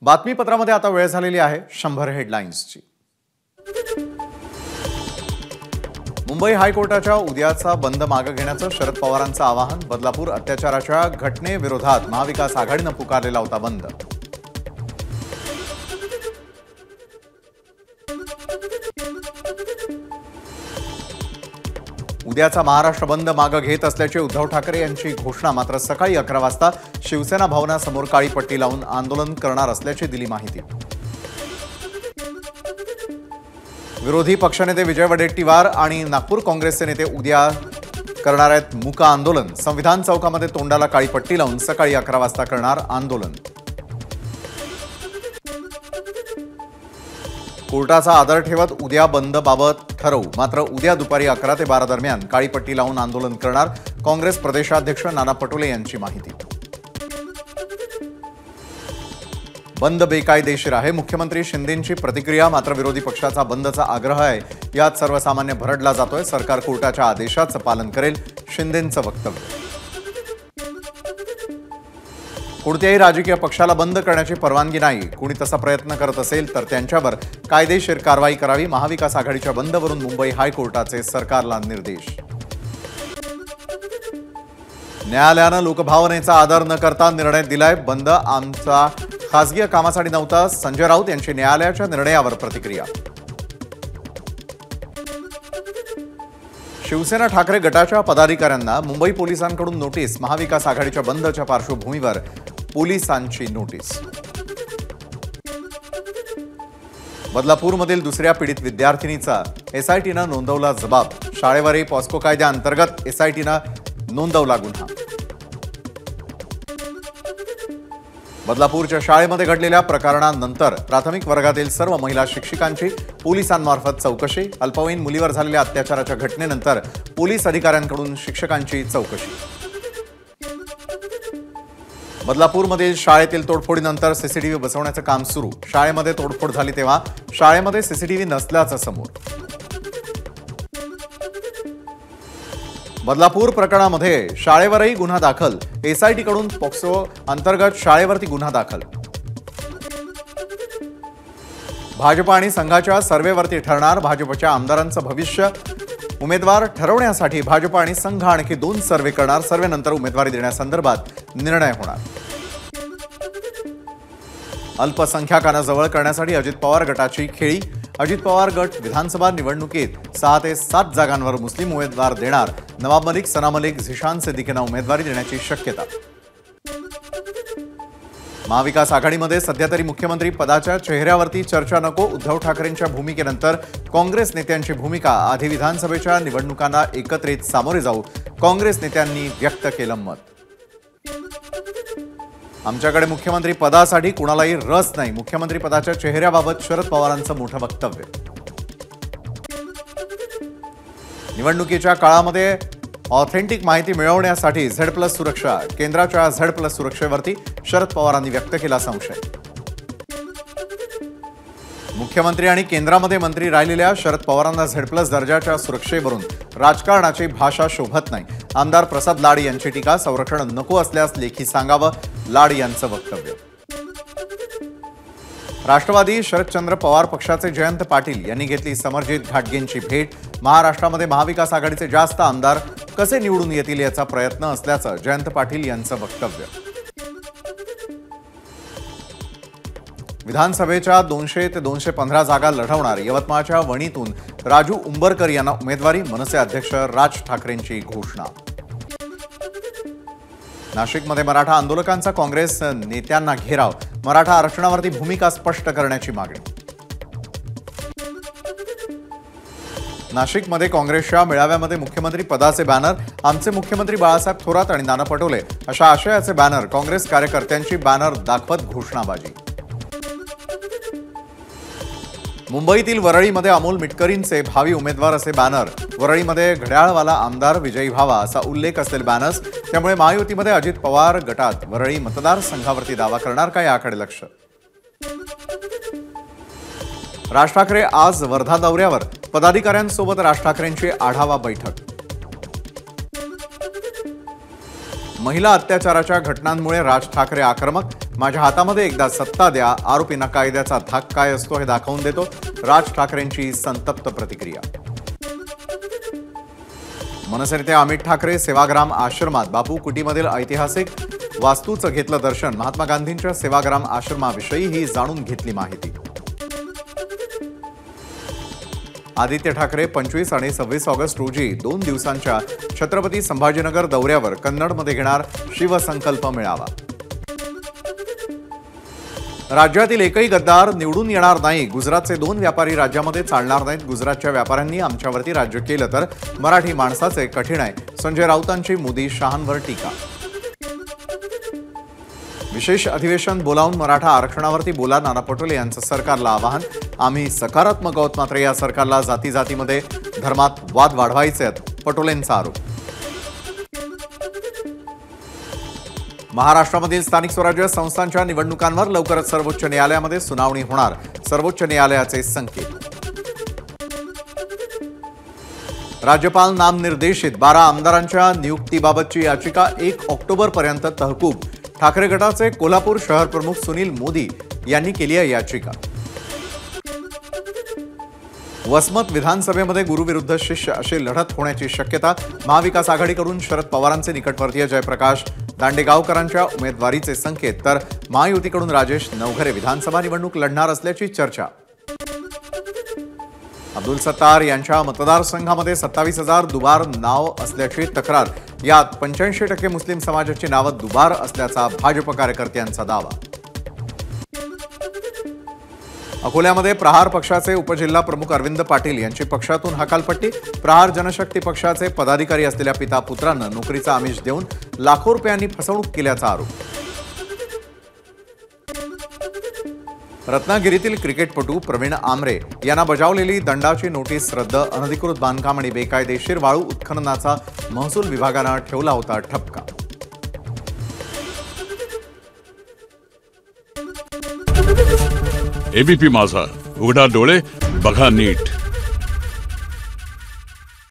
बातमीपत्रामध्ये आता वेळ झालेली आहे 100 हेडलाईन्सची। मुंबई हायकोर्टाच्या उद्याचा बंद मागे घेण्याचं शरद पवारांचं आवाहन। बदलापूर अत्याचाराच्या घटनेविरोधात महाविकास आघाडीने पुकारलेला होता बंद। उद्याचा महाराष्ट्र बंद मागे घेत असल्याची उद्धव ठाकरे यांची घोषणा। मात्र सकाळी 11 वाजता शिवसेना भवनासमोर काळी पट्टी लावून आंदोलन करणार असल्याची दिली माहिती। विरोधी पक्षनेते विजय वडेट्टीवार आणि नागपूर काँग्रेसचे नेते उद्या करणार आहेत मूक आंदोलन। संविधान चौकामध्ये तोंडाला काळी पट्टी लावून सकाळी 11 वाजता करणार आंदोलन। कोर्टाचा आदर ठेवत उद्या बंदबाबत ठरवू। मात्र उद्या दुपारी 11 ते 12 दरम्यान काळी पट्टी लावून आंदोलन करणार। काँग्रेस प्रदेशाध्यक्ष नाना पटोले यांची माहिती। बंद बेकायदेशीर आहे, मुख्यमंत्री शिंदेंची प्रतिक्रिया। मात्र विरोधी पक्षाचा बंदचा आग्रह आहे, यात सर्वसामान्य भरडला जातोय। सरकार कोर्टाच्या आदेशाचं पालन करेल, शिंदेंचं वक्तव्य। कोणत्याही राजकीय पक्षाला बंद करण्याची परवानगी नाही। कोणी तसा प्रयत्न करत असेल तर त्यांच्यावर कायदेशीर कारवाई करावी। महाविकास आघाडीच्या बंदवरून मुंबई हायकोर्टाचे सरकारला निर्देश। न्यायालयानं लोकभावनेचा आदर न करता निर्णय दिलाय। बंद आमचा खासगी कामासाठी नव्हता, संजय राऊत यांची न्यायालयाच्या निर्णयावर प्रतिक्रिया। शिवसेना ठाकरे गटाच्या पदाधिकाऱ्यांना मुंबई पोलिसांकडून नोटीस। महाविकास आघाडीच्या बंदच्या पार्श्वभूमीवर पोलिसांची नोटीस। बदलापूरमधील दुसऱ्या पीडित विद्यार्थिनीचा एसआयटीनं नोंदवला जबाब। शाळेवरही पॉस्को कायद्याअंतर्गत एसआयटीनं नोंदवला गुन्हा। बदलापूरच्या शाळेमध्ये घडलेल्या प्रकरणानंतर प्राथमिक वर्गातील सर्व महिला शिक्षिकांची पोलिसांमार्फत चौकशी। अल्पवयीन मुलीवर झालेल्या अत्याचाराच्या घटनेनंतर पोलीस अधिकाऱ्यांकडून शिक्षकांची चौकशी। बदलापूरमधील शाळेतील तोडफोडीनंतर सीसीटीव्ही बसवण्याचं काम सुरू। शाळेमध्ये तोडफोड झाली तेव्हा शाळेमध्ये सीसीटीव्ही नसल्याचं समोर। बदलापूर प्रकरणामध्ये शाळेवरही गुन्हा दाखल। एसआयटीकडून पॉक्सो अंतर्गत शाळेवरती गुन्हा दाखल। भाजप आणि संघाच्या सर्व्हेवरती ठरणार भाजपच्या आमदारांचं भविष्य। उमेदवार ठरवण्यासाठी भाजप आणि संघ आणखी 2 सर्व्हे करणार। सर्व्हेनंतर उमेदवारी देण्यासंदर्भात निर्णय होणार। अल्पसंख्याकांना जवळ करण्यासाठी अजित पवार गटाची खेळी। अजित पवार गट विधानसभा निवडणुकीत 6 ते 7 जागांवर मुस्लिम उमेदवार देणार। नवाब मलिक, सना मलिक, झिशान सिद्दीकींना उमेदवारी देण्याची शक्यता। महाविकास आघाडीमध्ये सध्या तरी मुख्यमंत्री पदाच्या चेहऱ्यावरती चर्चा नको। उद्धव ठाकरेंच्या भूमिकेनंतर काँग्रेस नेत्यांची भूमिका। आधी विधानसभेच्या निवडणुकांना एकत्रित सामोरे जाऊ, काँग्रेस नेत्यांनी व्यक्त केलं मत। आमच्याकडे मुख्यमंत्री पदासाठी कुणालाही रस नाही। मुख्यमंत्री पदाच्या चेहऱ्याबाबत शरद पवारांचं मोठं वक्तव्य। निवडणुकीच्या काळामध्ये ऑथेंटिक माहिती मिळवण्यासाठी झेड+ सुरक्षा। केंद्राच्या झेड+ सुरक्षेवरती शरद पवारांनी व्यक्त केला संशय। मुख्यमंत्री आणि केंद्रामध्ये मंत्री राहिलेल्या शरद पवारांना झेड+ दर्जाच्या सुरक्षेवरून राजकारणाची भाषा शोभत नाही। आमदार प्रसाद लाड यांची टीका। संरक्षण नको असल्यास लेखी सांगावं, लाड यांचं वक्तव्य। राष्ट्रवादी शरदचंद्र पवार पक्षाचे जयंत पाटील यांनी घेतली समरजित घाटगेंची भेट। महाराष्ट्रामध्ये महाविकास आघाडीचे जास्त आमदार कसे निवडून येतील याचा प्रयत्न असल्याचं जयंत पाटील यांचं वक्तव्य। विधानसभेच्या 200 ते 215 जागा लढवणार। यवतमाळच्या वणीतून राजू उंबरकर यांना उमेदवारी। मनसे अध्यक्ष राज ठाकरेंची घोषणा। नाशिकमध्ये मराठा आंदोलकांचा काँग्रेस नेत्यांना घेराव। मराठा आरक्षणावरती भूमिका स्पष्ट करण्याची मागणी। नाशिकमध्ये काँग्रेसच्या मेळाव्यामध्ये मुख्यमंत्री पदाचे बॅनर। आमचे मुख्यमंत्री बाळासाहेब थोरात आणि नाना पटोले अशा आशयाचे बॅनर। काँग्रेस कार्यकर्त्यांची बॅनर दाखवत घोषणाबाजी। मुंबईतील वरळीमध्ये अमोल मिटकरींचे भावी उमेदवार असे बॅनर। वरळीमध्ये घड्याळवाला आमदार विजयी व्हावा असा उल्लेख असलेले बॅनर्स। त्यामुळे महायुतीमध्ये अजित पवार गटात वरळी मतदारसंघावरती दावा करणार का याकडे लक्ष। राज ठाकरे आज वर्धा दौऱ्यावर। पदाधिकाऱ्यांसोबत राज ठाकरेंची आढावा बैठक। महिला अत्याचाराच्या घटनांमुळे राज ठाकरे आक्रमक. माझ्या हातामध्ये एकदा सत्ता द्या, आरोपींना कायद्याचा धाक काय असतो हे दाखवून देतो. राज ठाकरेंची संतप्त प्रतिक्रिया. मनसे नेते अमित ठाकरे सेवाग्राम आश्रमात बापू कुटीमधील ऐतिहासिक वास्तूचं घेतलं दर्शन. महात्मा गांधींच्या सेवाग्राम आश्रमाविषयी ही जाणून घेतली माहिती. आदित्य ठाकरे 25 आणि 26 ऑगस्ट रोजी 2 दिवसांच्या छत्रपती संभाजीनगर दौऱ्यावर. कन्नडमध्ये घेणार शिवसंकल्प मेळावा. राज्यातील एकही गद्दार निवडून येणार नाही. गुजरातचे 2 व्यापारी राज्यामध्ये चालणार नाहीत. गुजरातच्या व्यापाऱ्यांनी आमच्यावरती राज्य केलं तर मराठी माणसाचे कठीण आहे. संजय राऊतांची मोदी शहांवर टीका. विशेष अधिवेशन बोलावून मराठा आरक्षणावरती बोला. नाना पटोले यांचं सरकारला आवाहन. आम्ही सकारात्मक आहोत, मात्र या सरकारला जातीजातीमध्ये धर्मात वाद वाढवायचे आहेत, पटोलेंचा आरोप. महाराष्ट्रामधील स्थानिक स्वराज्य संस्थांच्या निवडणुकांवर लवकरच सर्वोच्च न्यायालयामध्ये सुनावणी होणार. सर्वोच्च न्यायालयाचे संकेत. राज्यपाल नामनिर्देशित 12 आमदारांच्या नियुक्तीबाबतची याचिका 1 ऑक्टोबरपर्यंत तहकूब. ठाकरे गटाचे कोल्हापूर शहर प्रमुख सुनील मोदी यांनी केली आहे याचिका. वसमत विधानसभेमध्ये गुरु विरुद्ध शिष्य अशी लढत होण्याची शक्यता. महाविकास आघाडीकडून शरद पवारांचे निकटवर्तीय जयप्रकाश दांडेगावकरांच्या उमेदवारीचे संकेत, तर महायुतीकडून राजेश नवघरे विधानसभा निवडणूक लढणार असल्याची चर्चा. अब्दुल सत्तार यांच्या मतदारसंघामध्ये 27,000 दुबार नाव असल्याची तक्रार. यात 85% मुस्लिम समाजाची नावं दुबार असल्याचा भाजप कार्यकर्त्यांचा दावा. अकोल्यामध्ये प्रहार पक्षाचे उपजिल्हा प्रमुख अरविंद पाटील यांची पक्षातून हकालपट्टी. प्रहार जनशक्ती पक्षाचे पदाधिकारी असलेल्या पिता पुत्रांना नोकरीचा आमिष देऊन लाखो रुपयांनी फसवणूक केल्याचा आरोप. रत्नागिरीतील क्रिकेटपटू प्रवीण आमरे यांना बजावलेली दंडाची नोटीस रद्द. अनधिकृत बांधकाम आणि बेकायदेशीर वाळू उत्खननाचा महसूल विभागानं ठेवला होता ठपका. एबीपी माझा, उघडा डोळे बघा नीट.